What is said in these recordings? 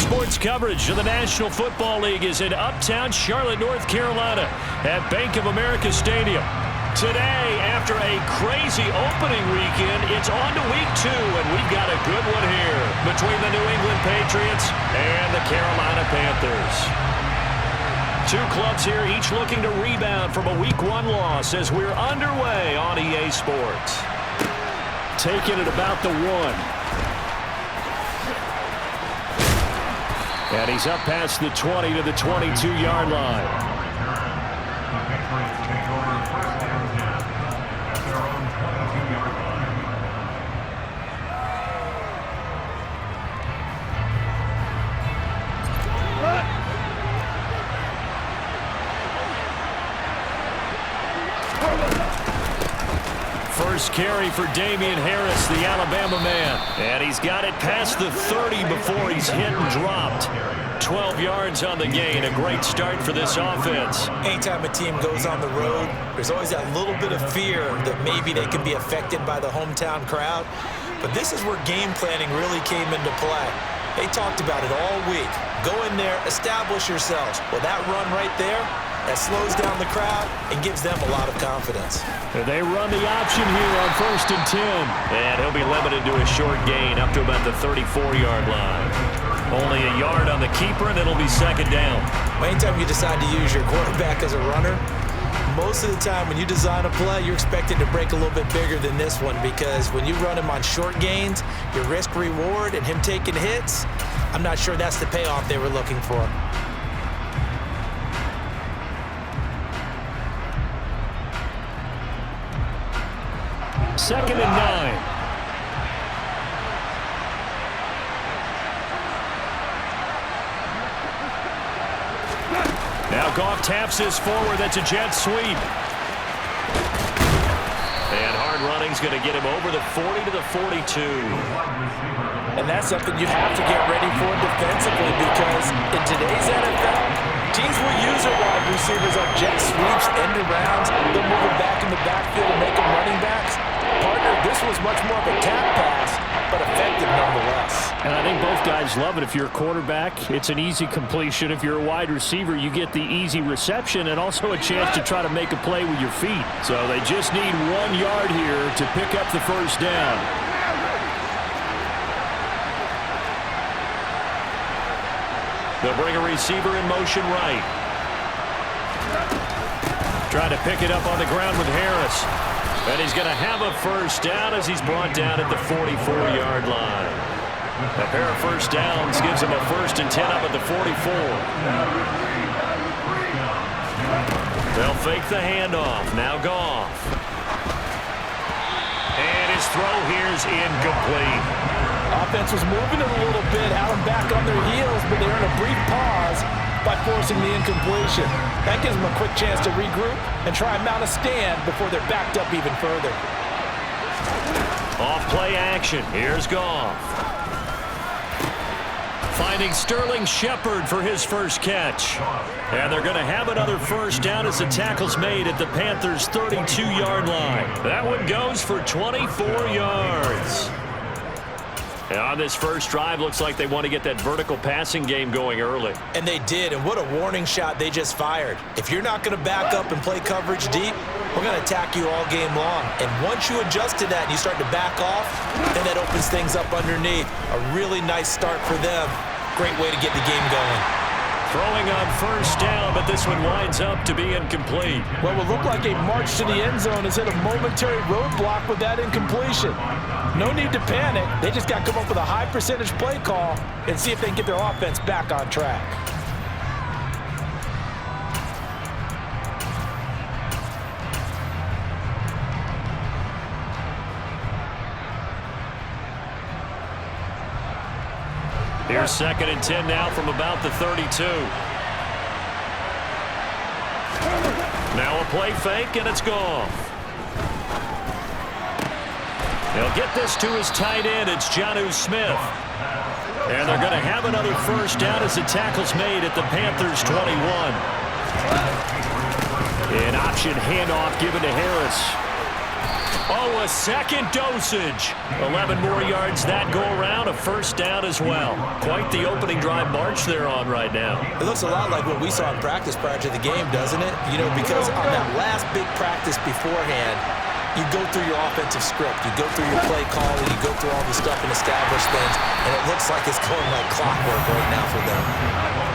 Sports coverage of the National Football League is in uptown Charlotte, North Carolina at Bank of America Stadium. Today, after a crazy opening weekend, it's on to week 2, and we've got a good one here between the New England Patriots and the Carolina Panthers. Two clubs here, each looking to rebound from a week 1 loss as we're underway on EA Sports. Taking it about the 1. And he's up past the 20 to the 22-yard line. First carry for Damian Harris, the Alabama man. And he's got it past the 30 before he's hit and dropped. 12 yards on the gain. A great start for this offense. Anytime a team goes on the road, there's always that little bit of fear that maybe they can be affected by the hometown crowd. But this is where game planning really came into play. They talked about it all week. Go in there, establish yourselves. Well, that run right there, that slows down the crowd and gives them a lot of confidence. They run the option here on 1st and 10. And he'll be limited to a short gain up to about the 34-yard line. Only a yard on the keeper, and it'll be 2nd down. Anytime you decide to use your quarterback as a runner, most of the time when you design a play, you're expected to break a little bit bigger than this one, because when you run him on short gains, your risk-reward and him taking hits, I'm not sure that's the payoff they were looking for. Second and 9. Now Goff taps this forward. That's a jet sweep. And hard running's going to get him over the 40 to the 42. And that's something you have to get ready for defensively, because in today's NFL, teams will use their wide receivers on jet sweeps, end arounds. They'll move them back in the backfield and make them running backs. Partner, this was much more of a tap pass, but effective nonetheless. And I think both guys love it. If you're a quarterback, it's an easy completion. If you're a wide receiver, you get the easy reception and also a chance to try to make a play with your feet. So they just need 1 yard here to pick up the 1st down. They'll bring a receiver in motion right. Trying to pick it up on the ground with Harris. And he's going to have a 1st down as he's brought down at the 44-yard line. A pair of 1st downs gives him a 1st and 10 up at the 44. They'll fake the handoff. Now Goff. And his throw here is incomplete. Offense was moving it a little bit, had them back on their heels, but they're in a brief pause by forcing the incompletion. That gives them a quick chance to regroup and try and mount a stand before they're backed up even further. Off play action. Here's Goff. Finding Sterling Shepard for his 1st catch. And they're going to have another 1st down as the tackle's made at the Panthers' 32-yard line. That one goes for 24 yards. And on this first drive, looks like they want to get that vertical passing game going early. And they did, and what a warning shot they just fired. If you're not going to back up and play coverage deep, we're going to attack you all game long. And once you adjust to that and you start to back off, then that opens things up underneath. A really nice start for them. Great way to get the game going. Throwing on 1st down, but this one winds up to be incomplete. What will look like a march to the end zone has hit a momentary roadblock with that incompletion. No need to panic. They just got to come up with a high percentage play call and see if they can get their offense back on track. Here's 2nd and 10 now from about the 32. Now a play fake, and it's Goff. They'll get this to his tight end. It's Jonnu Smith. And they're going to have another 1st down as the tackle's made at the Panthers' 21. An option handoff given to Harris. Oh, a second dosage. 11 more yards that go around, a first down as well. Quite the opening drive march they're on right now. It looks a lot like what we saw in practice prior to the game, doesn't it? You know, because on that last big practice beforehand, you go through your offensive script, you go through your play calling, you go through all the stuff and establish things, and it looks like it's going like clockwork right now for them.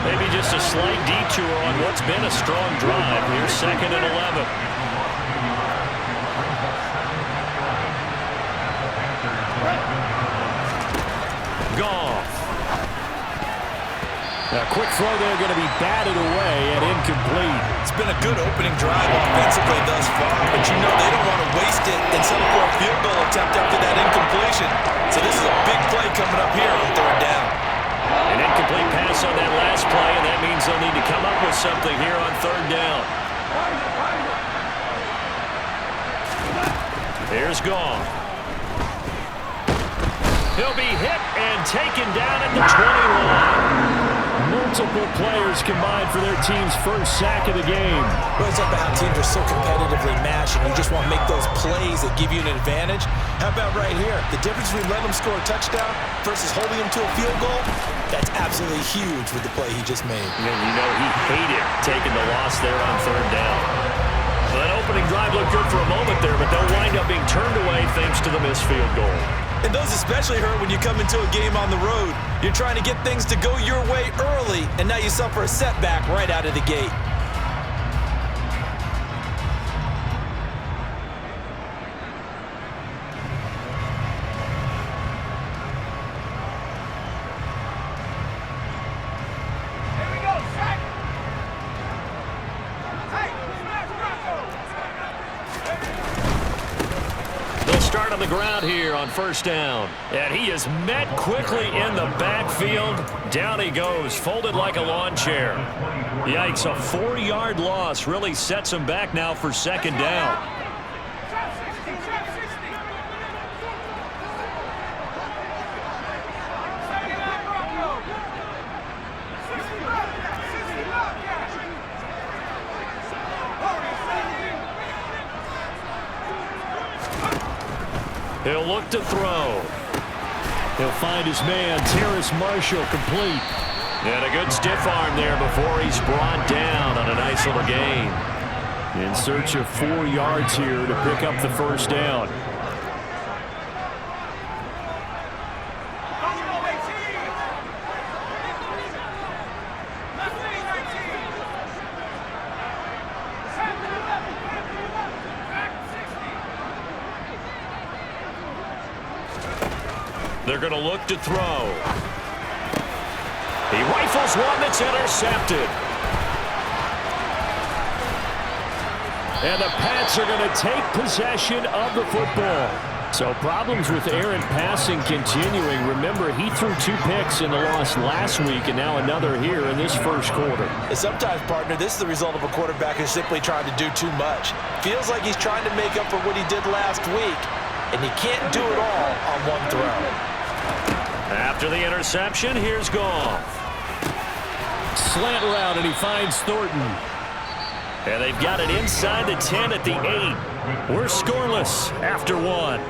Maybe just a slight detour on what's been a strong drive. Here's 2nd and 11. Goff. A quick throw there going to be batted away and incomplete. It's been a good opening drive offensively thus far, but you know they don't want to waste it and settle for a field goal attempt after that incompletion. So this is a big play coming up here on 3rd down. An incomplete pass on that last play, and that means they'll need to come up with something here on 3rd down. Here's Goff. He'll be hit and taken down at the 20-line. Multiple players combined for their team's first sack of the game. Well, it's about how teams are so competitively matched, and you just want to make those plays that give you an advantage. How about right here? The difference between letting them score a touchdown versus holding them to a field goal, that's absolutely huge with the play he just made. And you know he hated taking the loss there on 3rd down. So that opening drive looked good for a moment there, but they'll wind up being turned away thanks to the missed field goal. And those especially hurt when you come into a game on the road. You're trying to get things to go your way early, and now you suffer a setback right out of the gate. Start on the ground here on 1st down. And he is met quickly in the backfield. Down he goes, folded like a lawn chair. Yikes, a 4-yard loss really sets him back now for 2nd down. He'll look to throw. He'll find his man, Terrace Marshall, complete. And a good stiff arm there before he's brought down on a nice little gain. In search of 4 yards here to pick up the first down. They're going to look to throw. He rifles one that's intercepted. And the Pats are going to take possession of the football. So problems with Aaron passing continuing. Remember, he threw 2 picks in the loss last week and now another here in this first quarter. And sometimes, partner, this is the result of a quarterback who's simply trying to do too much. Feels like he's trying to make up for what he did last week, and he can't do it all on one throw. After the interception, here's Goff. Slant route, and he finds Thornton. And they've got it inside the 10 at the 8. We're scoreless after 1.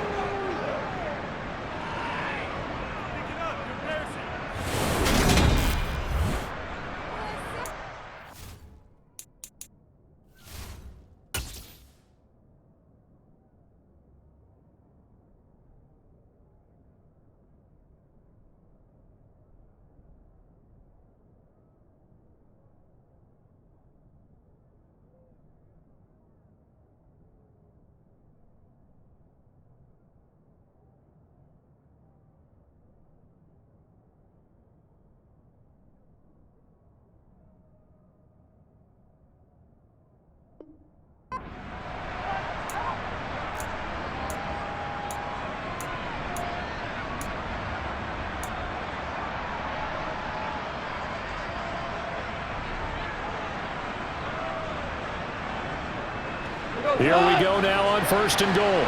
Here we go now on 1st and goal.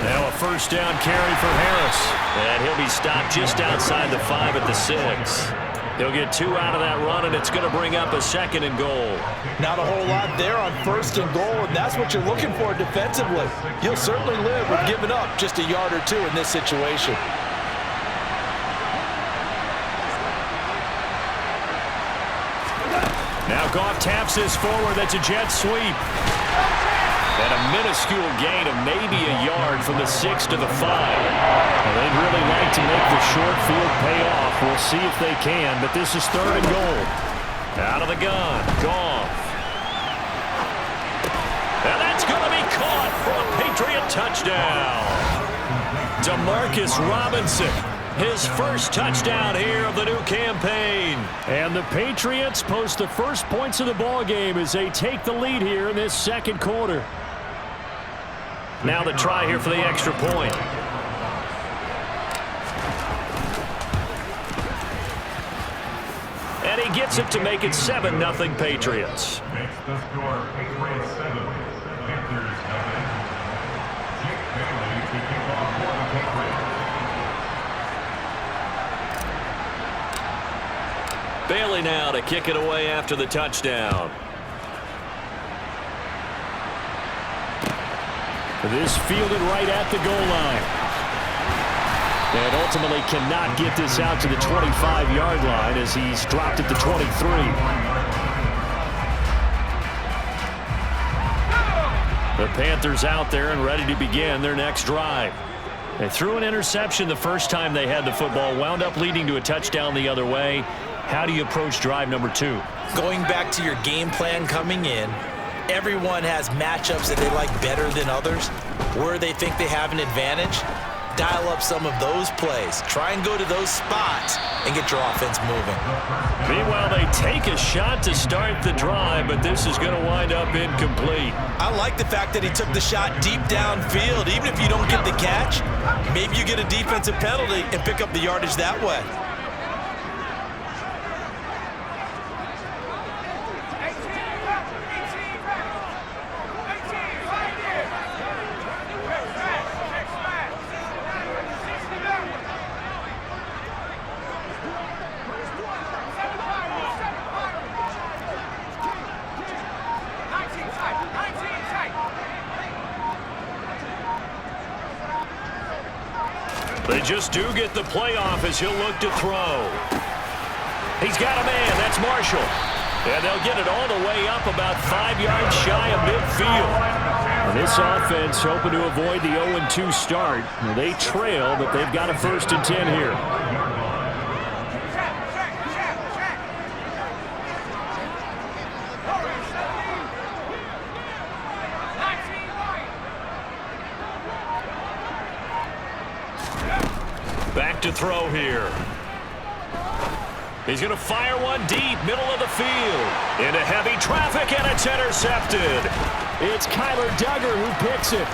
Now a first down carry for Harris. And he'll be stopped just outside the 5 at the 6. He'll get 2 out of that run, and it's going to bring up a 2nd and goal. Not a whole lot there on 1st and goal, and that's what you're looking for defensively. You'll certainly live with giving up just a yard or 2 in this situation. Now Goff taps this forward. That's a jet sweep. And a minuscule gain of maybe a yard from the 6 to the 5. Well, they'd really like to make the short field pay off. We'll see if they can, but this is 3rd and goal. Out of the gun, Goff. And that's going to be caught for a Patriot touchdown. Demarcus Robinson, his first touchdown here of the new campaign. And the Patriots post the first points of the ball game as they take the lead here in this 2nd quarter. Now the try here for the extra point. And he gets it to make it 7-0 Patriots. Makes the score Patriots 7, Panthers 0. Jake Bailey to kick off for the Patriots. Bailey now to kick it away after the touchdown. This fielded right at the goal line. And ultimately cannot get this out to the 25-yard line as he's dropped at the 23. The Panthers out there and ready to begin their next drive. They threw an interception the first time they had the football, wound up leading to a touchdown the other way. How do you approach drive number 2? Going back to your game plan coming in, everyone has matchups that they like better than others, where they think they have an advantage. Dial up some of those plays. Try and go to those spots and get your offense moving. Meanwhile, they take a shot to start the drive, but this is going to wind up incomplete. I like the fact that he took the shot deep downfield. Even if you don't get the catch, maybe you get a defensive penalty and pick up the yardage that way. They just do get the playoff as he'll look to throw. He's got a man. That's Marshall. And they'll get it all the way up about 5 yards shy of midfield. And this offense hoping to avoid the 0-2 start. They trail, but they've got a 1st and 10 here. Back to throw here. He's going to fire one deep, middle of the field. Into heavy traffic, and it's intercepted. It's Kyler Duggar who picks it.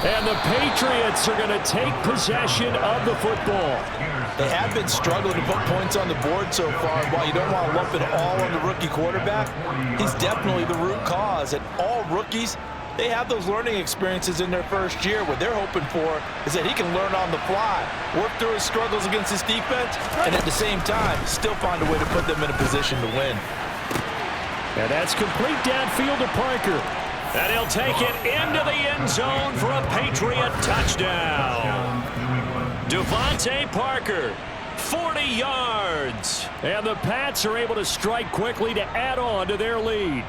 And the Patriots are going to take possession of the football. They have been struggling to put points on the board so far. While you don't want to lump it all on the rookie quarterback, he's definitely the root cause. And all rookies, they have those learning experiences in their first year. What they're hoping for is that he can learn on the fly, work through his struggles against his defense, and at the same time, still find a way to put them in a position to win. And that's complete downfield to Parker. And he'll take it into the end zone for a Patriot touchdown. Devontae Parker, 40 yards. And the Pats are able to strike quickly to add on to their lead.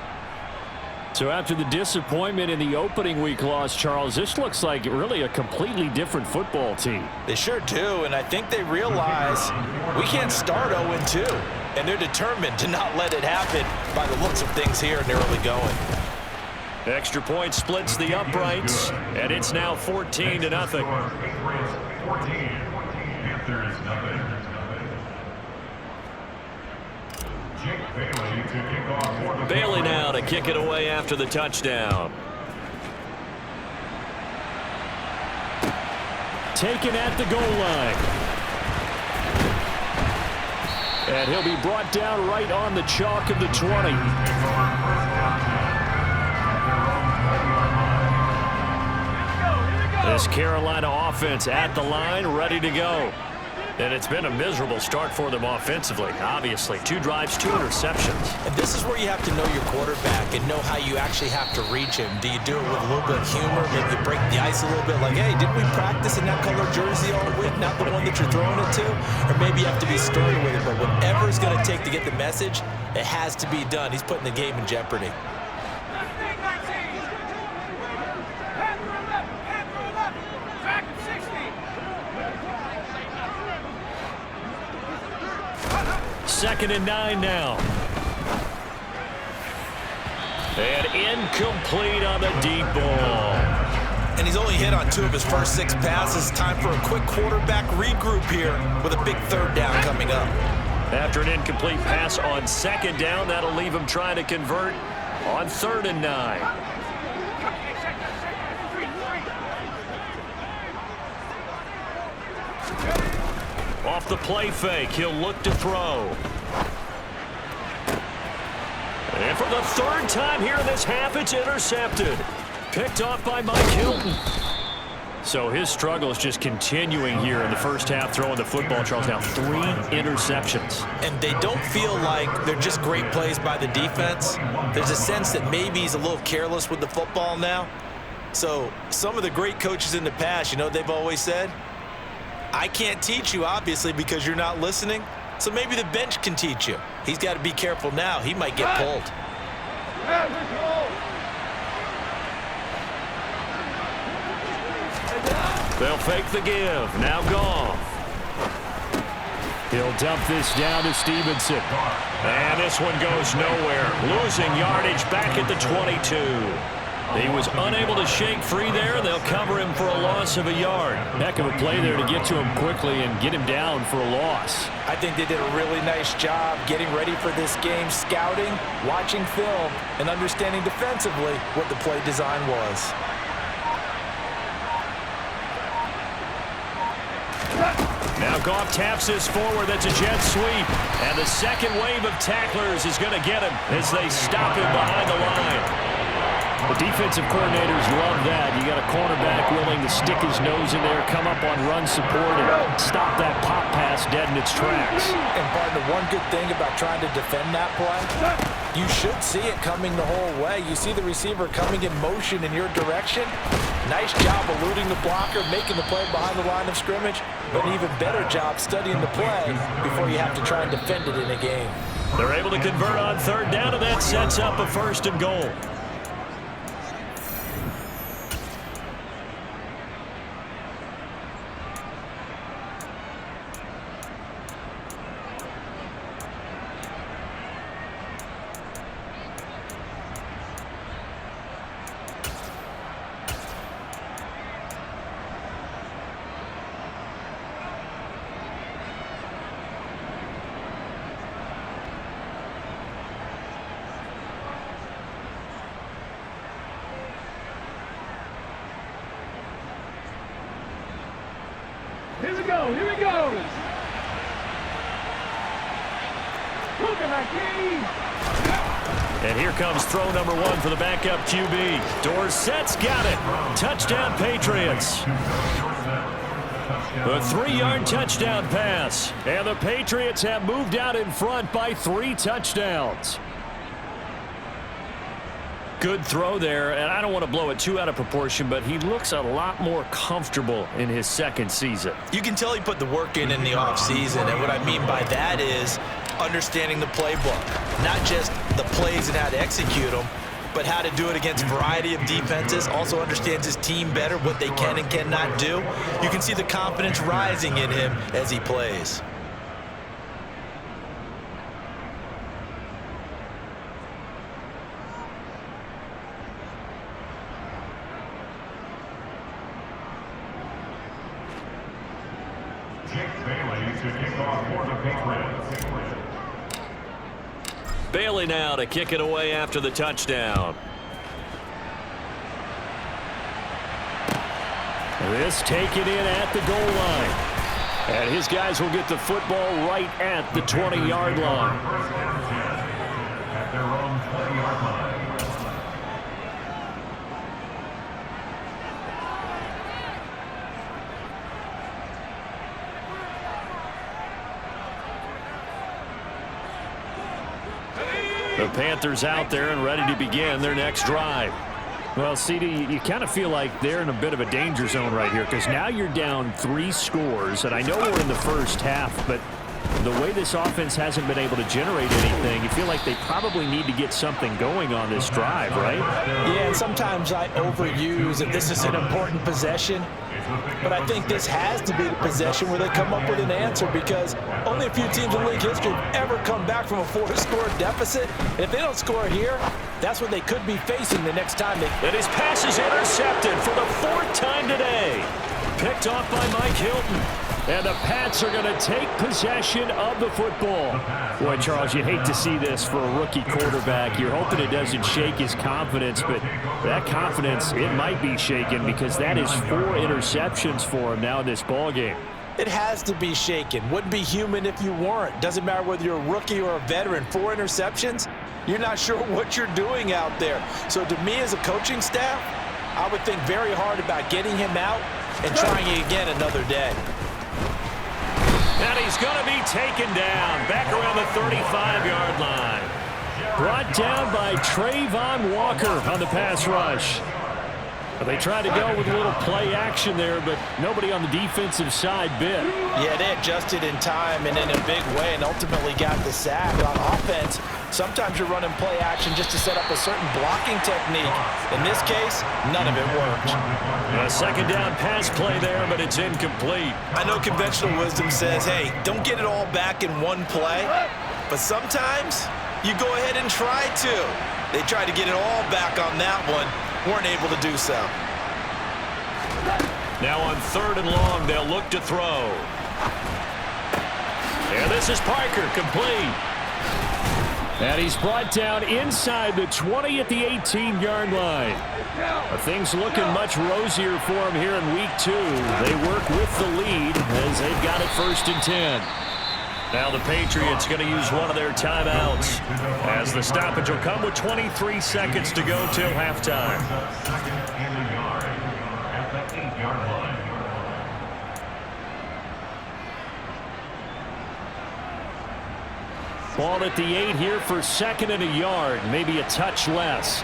So after the disappointment in the opening week loss, Charles, this looks like really a completely different football team. They sure do, and I think they realize we can't start 0-2, and they're determined to not let it happen by the looks of things here in the early going. Extra point splits the uprights, and it's now 14-0. Bailey now to kick it away after the touchdown. Taken at the goal line. And he'll be brought down right on the chalk of the 20. This Carolina offense at the line, ready to go. And it's been a miserable start for them offensively, obviously. 2 drives, 2 interceptions. And this is where you have to know your quarterback and know how you actually have to reach him. Do you do it with a little bit of humor? Maybe you break the ice a little bit like, hey, didn't we practice in that color jersey all week, not the one that you're throwing it to? Or maybe you have to be stern with it. But whatever it's going to take to get the message, it has to be done. He's putting the game in jeopardy. Second and 9 now. And incomplete on the deep ball. And he's only hit on 2 of his first 6 passes. Time for a quick quarterback regroup here with a big 3rd down coming up. After an incomplete pass on 2nd down, that'll leave him trying to convert on 3rd and 9. Off the play fake, he'll look to throw. And for the 3rd time here in this half, it's intercepted. Picked off by Mike Hilton. So his struggle is just continuing here in the first half, throwing the football. Charles, now 3 interceptions. And they don't feel like they're just great plays by the defense. There's a sense that maybe he's a little careless with the football now. So some of the great coaches in the past, you know what they've always said? I can't teach you, obviously, because you're not listening. So maybe the bench can teach you. He's got to be careful now. He might get pulled. They'll fake the give. Now Goff. He'll dump this down to Stevenson. And this one goes nowhere. Losing yardage back at the 22. He was unable to shake free there. They'll cover him for a loss of a yard. Heck of a play there to get to him quickly and get him down for a loss. I think they did a really nice job getting ready for this game, scouting, watching film, and understanding defensively what the play design was. Now Goff taps this forward. That's a jet sweep. And the second wave of tacklers is going to get him as they stop him behind the line. The defensive coordinators love that. You got a cornerback willing to stick his nose in there, come up on run support, and stop that pop pass dead in its tracks. And partner, one good thing about trying to defend that play, you should see it coming the whole way. You see the receiver coming in motion in your direction. Nice job eluding the blocker, making the play behind the line of scrimmage, but an even better job studying the play before you have to try and defend it in a game. They're able to convert on 3rd down, and that sets up a 1st and goal. Here we go, here we go. And here comes throw number 1 for the backup QB. Dorsett's got it. Touchdown, Patriots. A 3-yard touchdown pass. And the Patriots have moved out in front by 3 touchdowns. Good throw there, and I don't want to blow it too out of proportion, but he looks a lot more comfortable in his 2nd season. You can tell he put the work in the offseason, and what I mean by that is understanding the playbook. Not just the plays and how to execute them, but how to do it against a variety of defenses. Also understands his team better, what they can and cannot do. You can see the confidence rising in him as he plays. Bailey now to kick it away after the touchdown. This taken in at the goal line. And his guys will get the football right at the 20-yard line. At their own 20-yard line. The Panthers out there and ready to begin their next drive. Well, CD, you kind of feel like they're in a bit of a danger zone right here because now you're down 3 scores, and I know we're in the first half, but the way this offense hasn't been able to generate anything, you feel like they probably need to get something going on this drive, right? Yeah, and sometimes I overuse that this is an important possession, but I think this has to be the possession where they come up with an answer because only a few teams in league history have ever come back from a 4-score deficit. And if they don't score here, that's what they could be facing the next time. And his pass is intercepted for the 4th time today. Picked off by Mike Hilton. And the Pats are going to take possession of the football. Boy, Charles, you hate to see this for a rookie quarterback. You're hoping it doesn't shake his confidence, but that confidence, it might be shaken because that is 4 interceptions for him now in this ballgame. It has to be shaken. Wouldn't be human if you weren't. Doesn't matter whether you're a rookie or a veteran. 4 interceptions, you're not sure what you're doing out there. So to me as a coaching staff, I would think very hard about getting him out and trying it again another day. And he's going to be taken down back around the 35-yard line. Brought down by Trayvon Walker on the pass rush. They tried to go with a little play action there, but nobody on the defensive side bit. Yeah, they adjusted in time and in a big way and ultimately got the sack. On offense, sometimes you're running play action just to set up a certain blocking technique. In this case, none of it worked. A second down pass play there, but it's incomplete. I know conventional wisdom says, hey, don't get it all back in one play, but sometimes you go ahead and try to. They tried to get it all back on that one. Weren't able to do so. Now on 3rd and long, they'll look to throw. And this is Parker, complete. And he's brought down inside the 20 at the 18-yard line. Things looking much rosier for him here in week 2. They work with the lead as they've got it 1st and 10. Now the Patriots going to use one of their timeouts as the stoppage will come with 23 seconds to go till halftime. Ball at the 8 here for 2nd and a yard, maybe a touch less.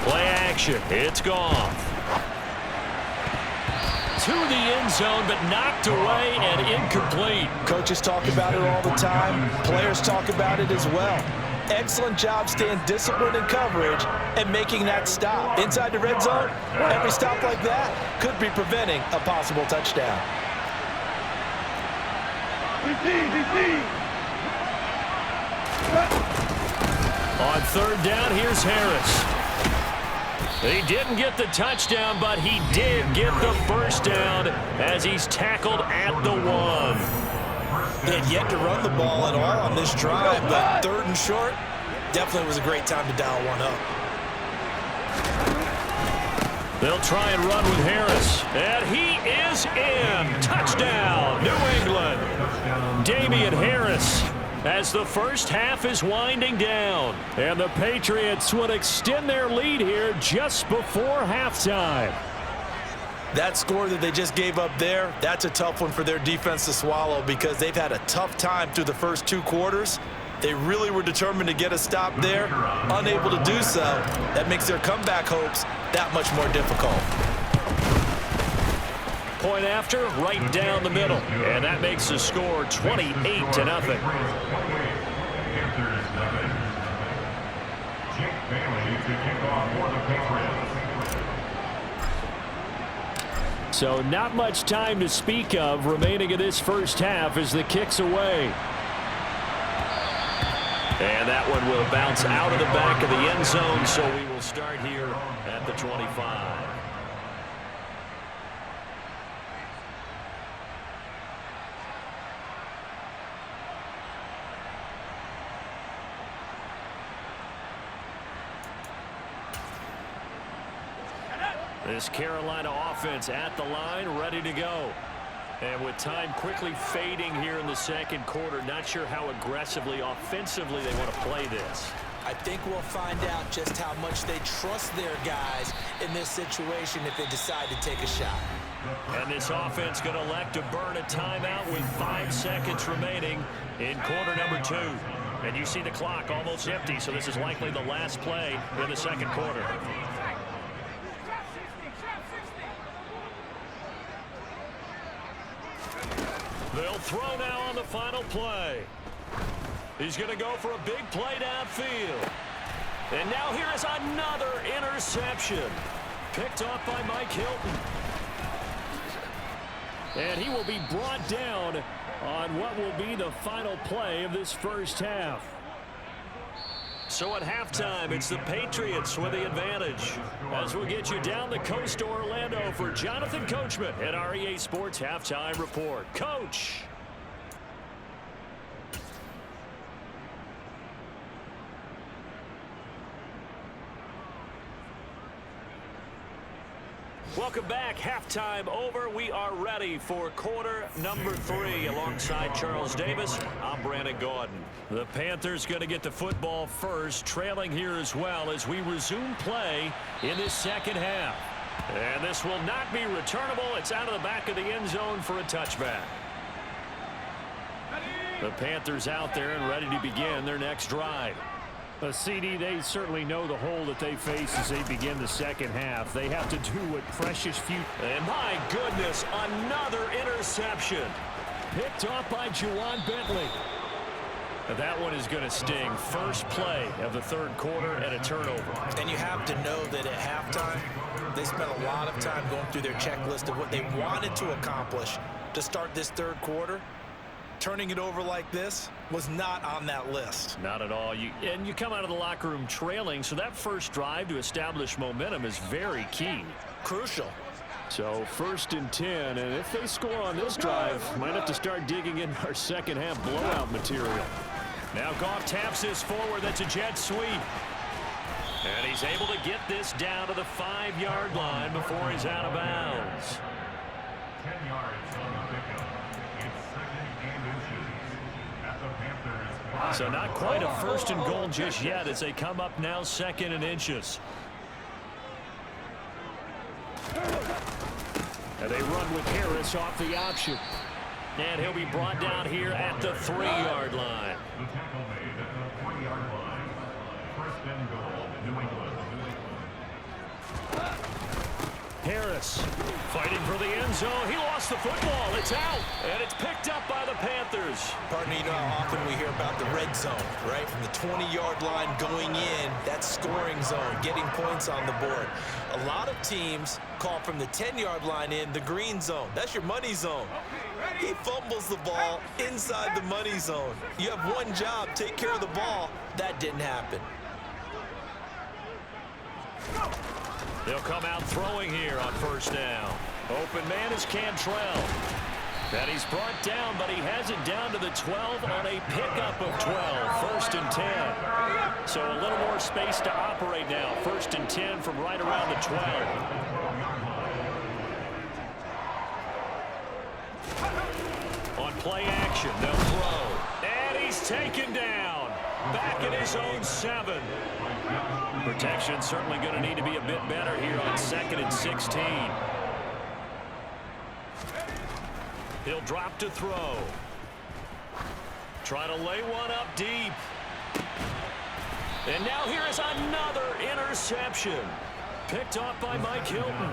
Play action, it's gone. To the end zone, but knocked away and incomplete. Coaches talk about it all the time. Players talk about it as well. Excellent job staying disciplined in coverage and making that stop. Inside the red zone, every stop like that could be preventing a possible touchdown. On 3rd down, here's Harris. He didn't get the touchdown, but he did get the 1st down as he's tackled at the 1. They had yet to run the ball at all on this drive, but 3rd and short definitely was a great time to dial one up. They'll try and run with Harris, and he is in. Touchdown, New England. Damian Harris, as the first half is winding down. And the Patriots would extend their lead here just before halftime. That score that they just gave up there, that's a tough one for their defense to swallow because they've had a tough time through the first 2 quarters. They really were determined to get a stop there, unable to do so. That makes their comeback hopes that much more difficult. Point after, right down the middle. And that makes the score 28-0. So not much time to speak of remaining in this first half as the kick's away. And that one will bounce out of the back of the end zone, so we will start here at the 25. This Carolina offense at the line, ready to go. And with time quickly fading here in the second quarter, not sure how aggressively, offensively they want to play this. I think we'll find out just how much they trust their guys in this situation if they decide to take a shot. And this offense going to elect to burn a timeout with 5 seconds remaining in quarter number 2. And you see the clock almost empty, so this is likely the last play in the second quarter. They'll throw now on the final play. He's going to go for a big play downfield. And now here is another interception. Picked off by Mike Hilton. And he will be brought down on what will be the final play of this first half. So at halftime, it's the Patriots with the advantage. As we get you down the coast to Orlando for Jonathan Coachman at our EA Sports Halftime Report. Coach. Welcome back. Halftime over. We are ready for quarter number 3. Alongside Charles Davis, I'm Brandon Gordon. The Panthers going to get the football first, trailing here as well as we resume play in this second half. And this will not be returnable. It's out of the back of the end zone for a touchback. The Panthers out there and ready to begin their next drive. CD, they certainly know the hole that they face as they begin the second half. They have to do what precious few... And my goodness, another interception. Picked off by Juwan Bentley. That one is going to sting. First play of the third quarter and a turnover. And you have to know that at halftime, they spent a lot of time going through their checklist of what they wanted to accomplish to start this third quarter. Turning it over like this was not on that list. Not at all. And you come out of the locker room trailing, so that first drive to establish momentum is very key. Crucial. So 1st and 10, and if they score on this drive, might have to start digging in our second half blowout material. Now Goff taps this forward. That's a jet sweep. And he's able to get this down to the 5-yard line before he's out of bounds. 10 yards on the pickup. It's 2nd and inches at the Panthers. So not quite a 1st and goal just yet as they come up now 2nd and inches. And they run with Harris off the option. And he'll be brought down here at the 3-yard line. The tackle made at the 3-yard line. 1st and goal, New England. Harris fighting for the end zone. He lost the football. It's out. And it's picked up by the Panthers. Partner, you know how often we hear about the red zone, right? From the 20-yard line going in, that scoring zone, getting points on the board. A lot of teams call from the 10-yard line in the green zone. That's your money zone. He fumbles the ball inside the money zone. You have one job, take care of the ball. That didn't happen. They'll come out throwing here on 1st down. Open man is Cantrell. And he's brought down, but he has it down to the 12 on a pickup of 12. 1st and 10. So a little more space to operate now. 1st and 10 from right around the 12. On play action, they'll throw. And he's taken down. Back in his own 7. Protection certainly going to need to be a bit better here on 2nd and 16. He'll drop to throw. Try to lay one up deep. And now here is another interception. Picked off by Mike Hilton.